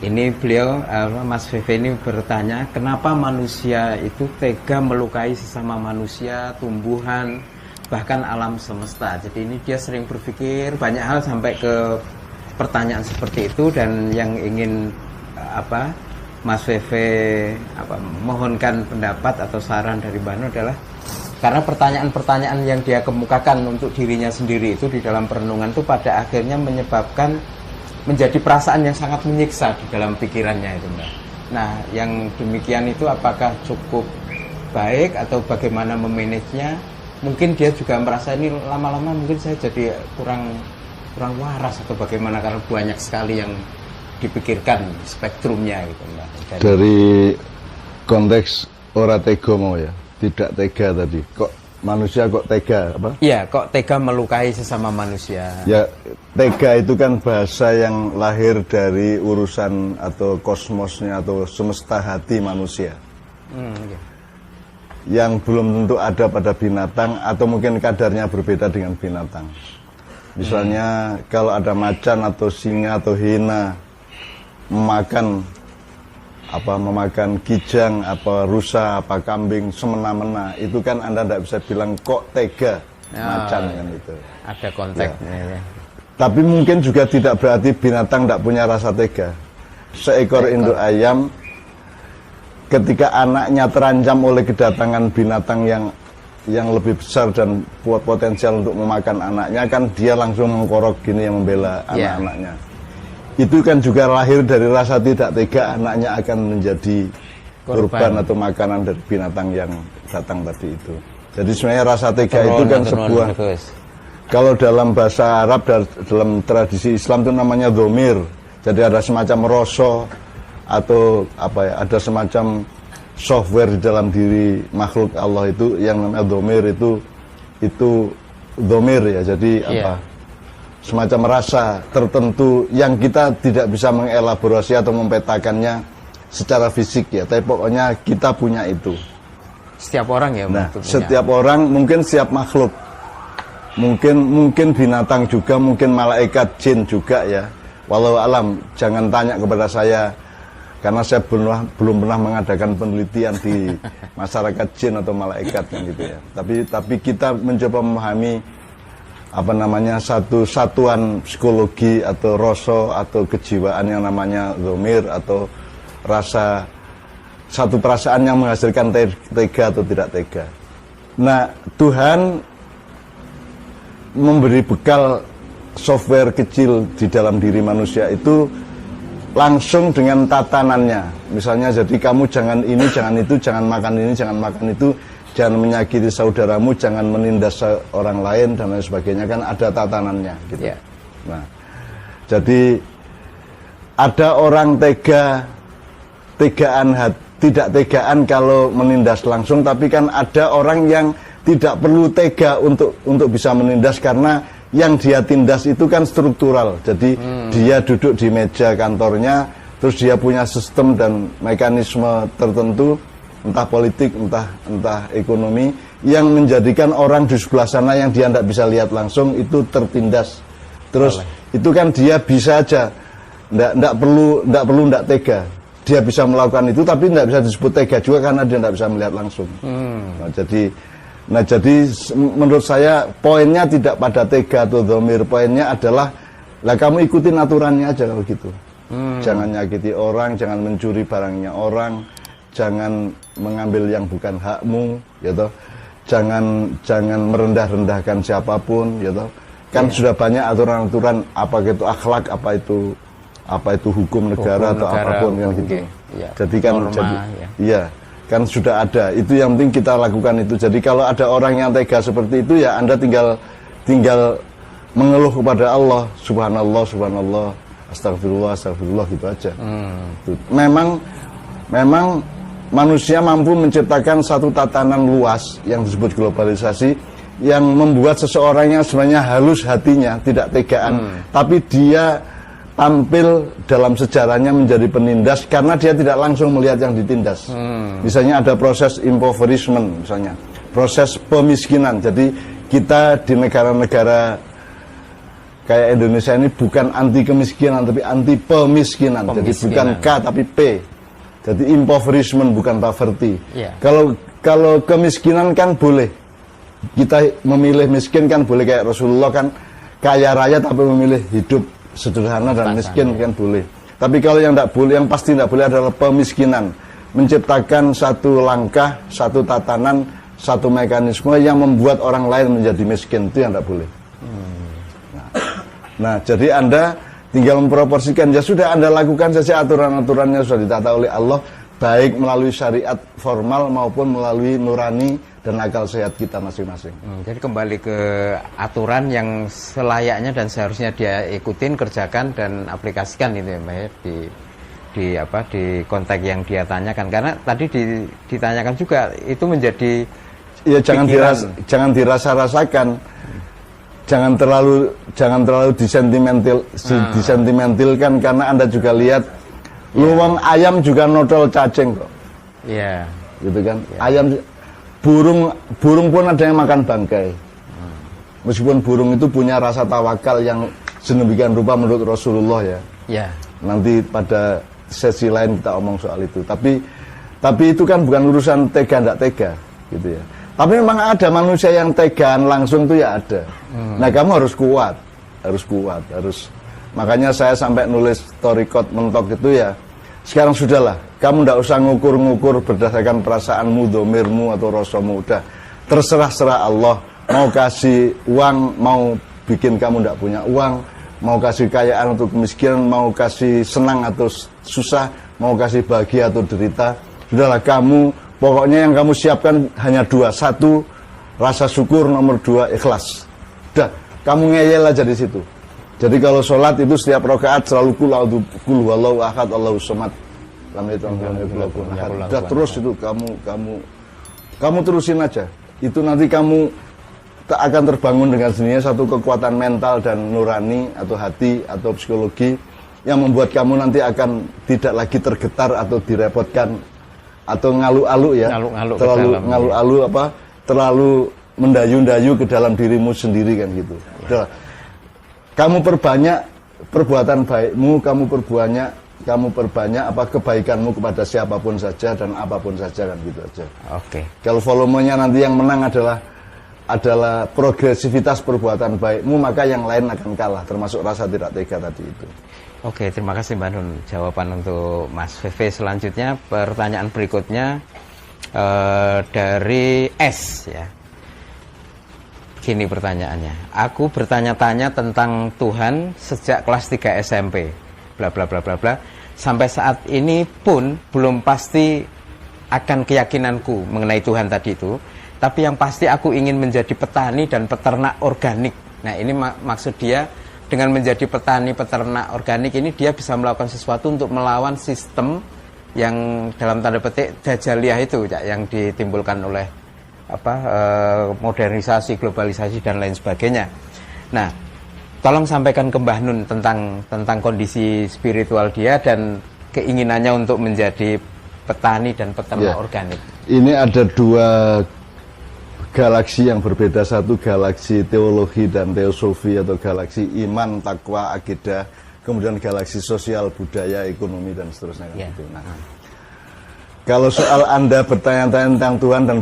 Ini beliau, Mas Veve ini bertanya, kenapa manusia itu tega melukai sesama manusia, tumbuhan, bahkan alam semesta. Jadi ini dia sering berpikir banyak hal sampai ke pertanyaan seperti itu, dan yang ingin Mas Veve mohonkan pendapat atau saran dari Mbak Nur adalah karena pertanyaan-pertanyaan yang dia kemukakan untuk dirinya sendiri itu di dalam perenungan itu pada akhirnya menyebabkan menjadi perasaan yang sangat menyiksa di dalam pikirannya itu, Mbak. Nah, yang demikian itu apakah cukup baik atau bagaimana memanagenya? Mungkin dia juga merasa ini lama-lama mungkin saya jadi kurang waras atau bagaimana, karena banyak sekali yang dipikirkan spektrumnya gitu, Mbak. Dari konteks ora tega mau ya, tidak tega tadi. Kok manusia kok tega apa? Iya, kok tega melukai sesama manusia. Ya, tega itu kan bahasa yang lahir dari urusan atau kosmosnya atau semesta hati manusia. Iya. Yang belum tentu ada pada binatang atau mungkin kadarnya berbeda dengan binatang. Misalnya kalau ada macan atau singa atau hiena memakan kijang, rusa, kambing semena-mena, itu kan Anda tidak bisa bilang kok tega macan kan itu. Ada konteksnya ya. Tapi mungkin juga tidak berarti binatang tidak punya rasa tega. Seekor induk ayam ketika anaknya terancam oleh kedatangan binatang yang lebih besar dan potensial untuk memakan anaknya, kan dia langsung mengkorok gini yang membela anak-anaknya. Itu kan juga lahir dari rasa tidak tega anaknya akan menjadi korban atau makanan dari binatang yang datang tadi itu. Jadi sebenarnya rasa tega itu kan sebuah, kalau dalam bahasa Arab, dalam tradisi Islam itu namanya dhamir. Jadi ada semacam rasa atau ada semacam software di dalam diri makhluk Allah itu yang namanya dhamir, itu dhamir ya. Jadi semacam rasa tertentu yang kita tidak bisa mengelaborasi atau mempetakannya secara fisik ya, tapi pokoknya kita punya itu. Setiap orang ya. Nah, setiap orang, mungkin setiap makhluk, mungkin binatang juga, mungkin malaikat, jin juga ya. Walau alam, jangan tanya kepada saya karena saya belum pernah mengadakan penelitian di masyarakat jin atau malaikat kan gitu ya. Tapi kita mencoba memahami satu satuan psikologi atau rasa atau kejiwaan yang namanya dhamir atau rasa, satu perasaan yang menghasilkan tega atau tidak tega. Nah, Tuhan memberi bekal software kecil di dalam diri manusia itu langsung dengan tatanannya. Misalnya, jadi kamu jangan ini, jangan itu, jangan makan ini, jangan makan itu, jangan menyakiti saudaramu, jangan menindas orang lain dan lain sebagainya, kan ada tatanannya gitu. Yeah. Nah, jadi ada orang tidak tegaan kalau menindas langsung, tapi kan ada orang yang tidak perlu tega untuk bisa menindas karena yang dia tindas itu kan struktural. Jadi dia duduk di meja kantornya, terus dia punya sistem dan mekanisme tertentu, entah politik, entah ekonomi, yang menjadikan orang di sebelah sana yang dia tidak bisa lihat langsung itu tertindas. Terus itu kan dia bisa aja, tidak perlu tega. Dia bisa melakukan itu, tapi tidak bisa disebut tega juga karena dia tidak bisa melihat langsung. Nah, jadi menurut saya poinnya tidak pada tega atau dhamir, poinnya adalah kamu ikutin aturannya aja kalau gitu. Jangan nyakiti orang, jangan mencuri barangnya orang, jangan mengambil yang bukan hakmu, gitu. Jangan merendah-rendahkan siapapun, gitu. Kan sudah banyak aturan-aturan, apa itu akhlak, apa itu hukum negara atau apapun kan gitu. Ya. Jadi kan kan sudah ada. Itu yang penting kita lakukan itu. Jadi kalau ada orang yang tega seperti itu, ya Anda tinggal mengeluh kepada Allah, subhanallah, astagfirullah gitu aja. Memang manusia mampu menciptakan satu tatanan luas yang disebut globalisasi, yang membuat seseorang yang sebenarnya halus hatinya, tidak tegaan, tapi dia tampil dalam sejarahnya menjadi penindas karena dia tidak langsung melihat yang ditindas. Misalnya ada proses impoverishment, misalnya proses pemiskinan. Jadi kita di negara-negara Kayak Indonesia ini bukan anti kemiskinan tapi anti pemiskinan. Jadi bukan K tapi P. Jadi impoverishment bukan poverty. Kalau kemiskinan kan boleh. Kita memilih miskin kan boleh, kayak Rasulullah kan kaya raya tapi memilih hidup sederhana dan miskin kan boleh. Tapi kalau yang tidak boleh, yang pasti tidak boleh adalah pemiskinan. Menciptakan satu langkah, satu tatanan, satu mekanisme yang membuat orang lain menjadi miskin, itu yang tidak boleh. Nah, jadi Anda tinggal memproporsikan, ya sudah Anda lakukan saja aturan-aturannya sudah ditata oleh Allah, baik melalui syariat formal maupun melalui nurani dan akal sehat kita masing-masing. Jadi kembali ke aturan yang selayaknya dan seharusnya dia ikutin, kerjakan dan aplikasikan itu ya, Mbak, di konteks yang dia tanyakan. Karena tadi ditanyakan juga itu menjadi ya jangan dirasa-rasakan. Jangan terlalu disentimentalkan karena Anda juga lihat luwang ayam juga nodol cacing kok. Iya. Gitu kan? Ayam, burung pun ada yang makan bangkai. Meskipun burung itu punya rasa tawakal yang sedemikian rupa menurut Rasulullah ya. Iya. Nanti pada sesi lain kita omong soal itu. Tapi itu kan bukan urusan tega enggak tega gitu ya. Tapi memang ada manusia yang tegaan langsung tuh ya ada. Nah, kamu harus kuat. Makanya saya sampai nulis torikot mentok itu ya. Sekarang sudahlah, kamu tidak usah ngukur-ngukur berdasarkan perasaanmu, domirmu atau rasamu. Udah, terserah Allah. Mau kasih uang, mau bikin kamu tidak punya uang, mau kasih kekayaan atau kemiskinan, mau kasih senang atau susah, mau kasih bahagia atau derita. Sudahlah, kamu pokoknya yang kamu siapkan hanya dua. Satu, rasa syukur. Nomor dua, ikhlas. Udah, kamu ngeyel aja di situ. Jadi kalau sholat itu setiap rakaat selalu kul huwallahu ahad Allahu samad. Udah terus itu kamu terusin aja. Itu nanti kamu tak akan terbangun dengan sendirinya satu kekuatan mental dan nurani atau hati atau psikologi yang membuat kamu nanti akan tidak lagi tergetar atau direpotkan atau ngalu-alu ya. Terlalu mendayu-dayu ke dalam dirimu sendiri kan gitu. Udah. Kamu perbanyak perbuatan baikmu, kamu perbanyak apa kebaikanmu kepada siapapun saja dan apapun saja kan gitu aja. Oke. Kalau volumenya nanti yang menang adalah progresivitas perbuatan baikmu, maka yang lain akan kalah, termasuk rasa tidak tega tadi itu. Oke, terima kasih Mbak Nun. Jawaban untuk Mas Feve. Selanjutnya pertanyaan berikutnya dari S ya. Gini pertanyaannya, aku bertanya-tanya tentang Tuhan sejak kelas 3 SMP, bla bla bla bla bla. Sampai saat ini pun belum pasti akan keyakinanku mengenai Tuhan tadi itu. Tapi yang pasti aku ingin menjadi petani dan peternak organik. Nah ini maksud dia dengan menjadi petani peternak organik ini dia bisa melakukan sesuatu untuk melawan sistem yang dalam tanda petik dajaliah itu yang ditimbulkan oleh modernisasi, globalisasi dan lain sebagainya. Nah, tolong sampaikan ke Mbah Nun tentang kondisi spiritual dia dan keinginannya untuk menjadi petani dan peternak organik. Ini ada dua galaksi yang berbeda, satu galaksi teologi dan teosofi atau galaksi iman, takwa, akidah, kemudian galaksi sosial, budaya, ekonomi dan seterusnya gitu. Nah, kalau soal Anda bertanya-tanya tentang Tuhan dan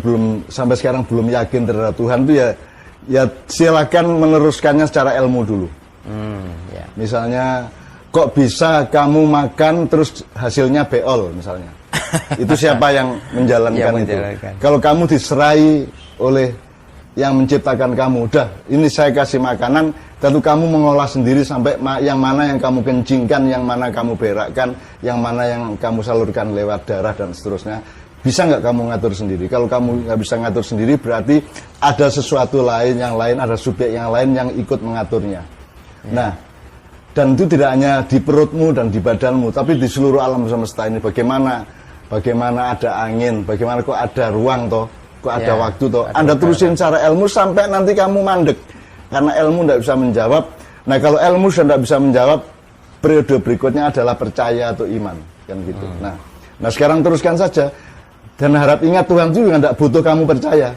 sampai sekarang belum yakin terhadap Tuhan itu ya silakan meneruskannya secara ilmu dulu. Misalnya, kok bisa kamu makan terus hasilnya beol misalnya? Itu siapa yang menjalankan itu? Kalau kamu diserai oleh yang menciptakan kamu, udah ini saya kasih makanan, tentu kamu mengolah sendiri sampai yang mana yang kamu kencingkan, yang mana kamu berakkan, yang mana yang kamu salurkan lewat darah dan seterusnya. Bisa nggak kamu ngatur sendiri? Kalau kamu nggak bisa ngatur sendiri, berarti ada sesuatu lain, ada subjek yang lain yang ikut mengaturnya. Nah, dan itu tidak hanya di perutmu dan di badanmu, tapi di seluruh alam semesta ini. Bagaimana ada angin, bagaimana kok ada ruang toh, kok ada waktu toh. Anda terusin secara ilmu sampai nanti kamu mandek. Karena ilmu tidak bisa menjawab. Nah, kalau ilmu sudah tidak bisa menjawab, periode berikutnya adalah percaya atau iman, kan gitu. Nah sekarang teruskan saja dan harap ingat Tuhan juga tidak butuh kamu percaya.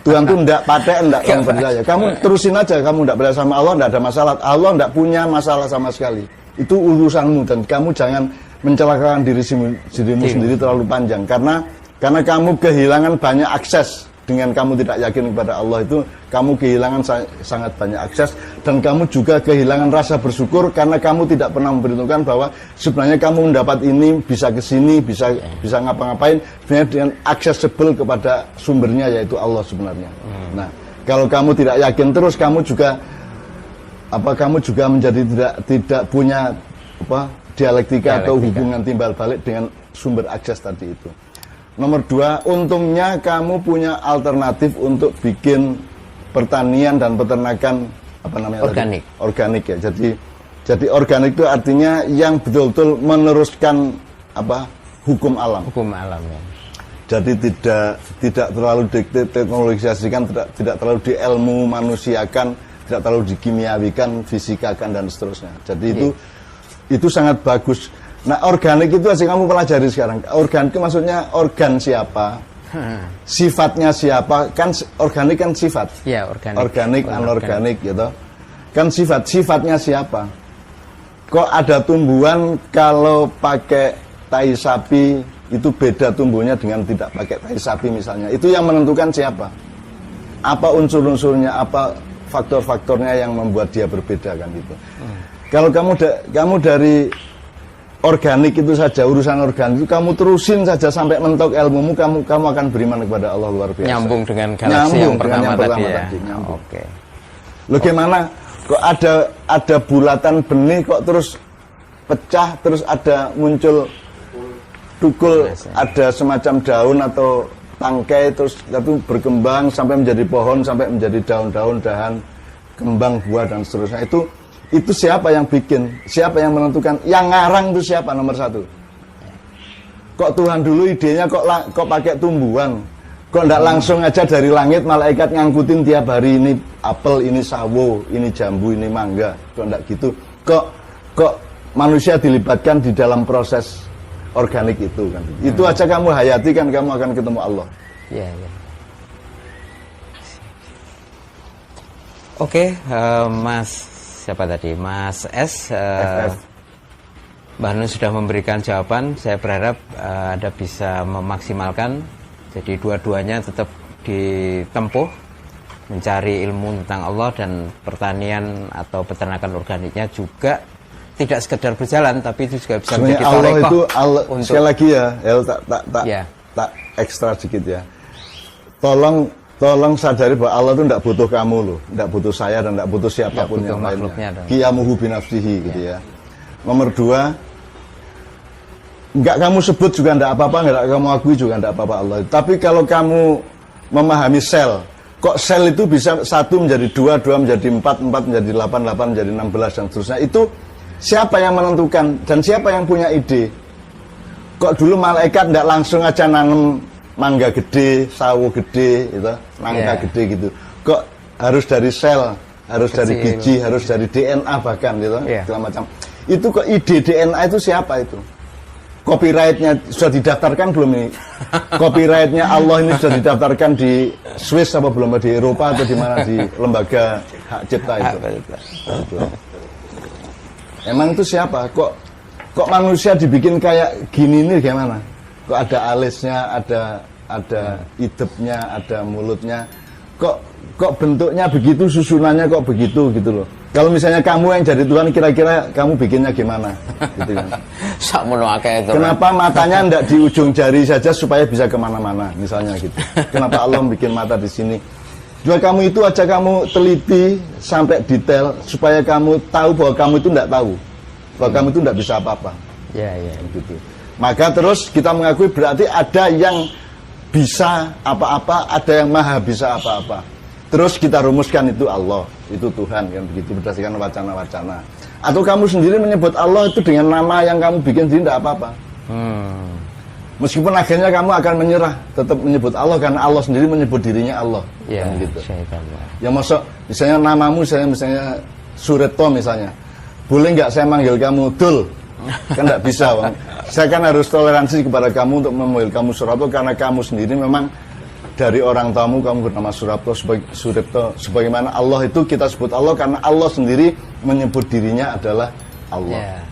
Tuhan tuh enggak paten, enggak kamu percaya. Kamu terusin aja, kamu enggak percaya sama Allah, enggak ada masalah. Allah enggak punya masalah sama sekali. Itu urusanmu dan kamu jangan mencelakakan dirimu sendiri terlalu panjang karena kamu kehilangan banyak akses. Dengan kamu tidak yakin kepada Allah itu, kamu kehilangan sangat banyak akses dan kamu juga kehilangan rasa bersyukur karena kamu tidak pernah memperhitungkan bahwa sebenarnya kamu mendapat ini bisa ke sini, bisa ngapa-ngapain sebenarnya dengan accessible kepada sumbernya yaitu Allah sebenarnya. Nah, kalau kamu tidak yakin terus kamu juga menjadi tidak punya dialektika atau hubungan timbal balik dengan sumber akses tadi itu. Nomor 2, untungnya kamu punya alternatif untuk bikin pertanian dan peternakan organik ya. Jadi organik itu artinya yang betul-betul meneruskan hukum alam. Hukum alam ya. Jadi tidak terlalu diteknologisasikan, tidak terlalu diilmu manusiakan, tidak terlalu dikimiawikan, fisikakan dan seterusnya. Jadi itu sangat bagus. Nah, organik itu aja kamu pelajari sekarang. Organik itu maksudnya organ siapa, sifatnya siapa, kan organik kan sifat. Ya, organik. Organik, anorganik gitu. Kan sifatnya siapa. Kok ada tumbuhan kalau pakai tai sapi itu beda tumbuhnya dengan tidak pakai tai sapi misalnya. Itu yang menentukan siapa. Apa unsur-unsurnya, apa faktor-faktornya yang membuat dia berbeda kan gitu. Kalau kamu dari organik itu saja, urusan organik itu kamu terusin saja sampai mentok ilmumu, kamu akan beriman kepada Allah luar biasa. Nyambung dengan galaksi yang pertama tadi ya. Oke. Loh gimana? Kok ada bulatan benih kok terus pecah, terus ada muncul tukul, ada semacam daun atau tangkai terus itu berkembang sampai menjadi pohon, sampai menjadi daun-daun, dahan, kembang, buah dan seterusnya. Itu siapa yang bikin? Siapa yang menentukan? Yang ngarang itu siapa nomor 1? Kok Tuhan dulu idenya kok pakai tumbuhan? Kok enggak langsung aja dari langit malaikat ngangkutin tiap hari ini apel, ini sawo, ini jambu, ini mangga? Kok enggak gitu? Kok manusia dilibatkan di dalam proses organik itu kan? Itu aja kamu hayati kan kamu akan ketemu Allah. Iya, iya. Oke, Mas siapa tadi? Mas S. Mbak Nun sudah memberikan jawaban. Saya berharap Anda bisa memaksimalkan. Jadi dua-duanya tetap ditempuh, mencari ilmu tentang Allah dan pertanian atau peternakan organiknya juga tidak sekedar berjalan, tapi itu juga bisa menjadi Allah itu untuk... sekali lagi tak ekstra sedikit ya. Tolong sadari bahwa Allah itu tidak butuh kamu loh, tidak butuh saya dan tidak butuh siapapun yang lainnya. Qiyamuhu binafsihi gitu ya. Nomor 2, enggak kamu sebut juga tidak apa-apa, enggak kamu akui juga tidak apa-apa Allah. Tapi kalau kamu memahami sel, kok sel itu bisa 1 menjadi 2, 2 menjadi 4, 4 menjadi 8, 8 menjadi 16 dan seterusnya. Itu siapa yang menentukan dan siapa yang punya ide? Kok dulu malaikat tidak langsung aja nanam mangga gede, sawo gede, itu, nangka gede gitu. Kok harus dari sel, harus kecil, dari biji, harus dari DNA bahkan gitu, segala macam. Itu kok ide DNA itu siapa itu? Copyrightnya sudah didaftarkan belum ini? Copyrightnya Allah ini sudah didaftarkan di Swiss apa belum? Di Eropa atau di mana di lembaga hak cipta itu? Emang itu siapa? Kok manusia dibikin kayak gini nih gimana? Kok ada alisnya, ada idepnya, ada mulutnya. Kok bentuknya begitu, susunannya kok begitu gitu loh. Kalau misalnya kamu yang jadi Tuhan, kira-kira kamu bikinnya gimana? Gitu kan. Kenapa matanya enggak di ujung jari saja supaya bisa kemana-mana, misalnya gitu. Kenapa Allah bikin mata di sini? Juga kamu itu aja kamu teliti sampai detail supaya kamu tahu bahwa kamu itu enggak tahu, bahwa kamu itu enggak bisa apa-apa. Ya, gitu. Maka terus kita mengakui berarti ada yang bisa apa-apa, ada yang maha bisa apa-apa. Terus kita rumuskan itu Allah, itu Tuhan kan begitu berdasarkan wacana-wacana. Atau kamu sendiri menyebut Allah itu dengan nama yang kamu bikin sendiri tidak apa-apa. Meskipun akhirnya kamu akan menyerah, tetap menyebut Allah karena Allah sendiri menyebut dirinya Allah. Ya, kan gitu. Ya masuk misalnya namamu saya misalnya Sureto misalnya. Boleh nggak saya manggil kamu Dul? Kan nggak bisa, Bang. Saya kan harus toleransi kepada kamu untuk memanggil kamu Sureto karena kamu sendiri memang dari orang tamu kamu bernama Suripto, sebagaimana Allah itu kita sebut Allah karena Allah sendiri menyebut dirinya adalah Allah.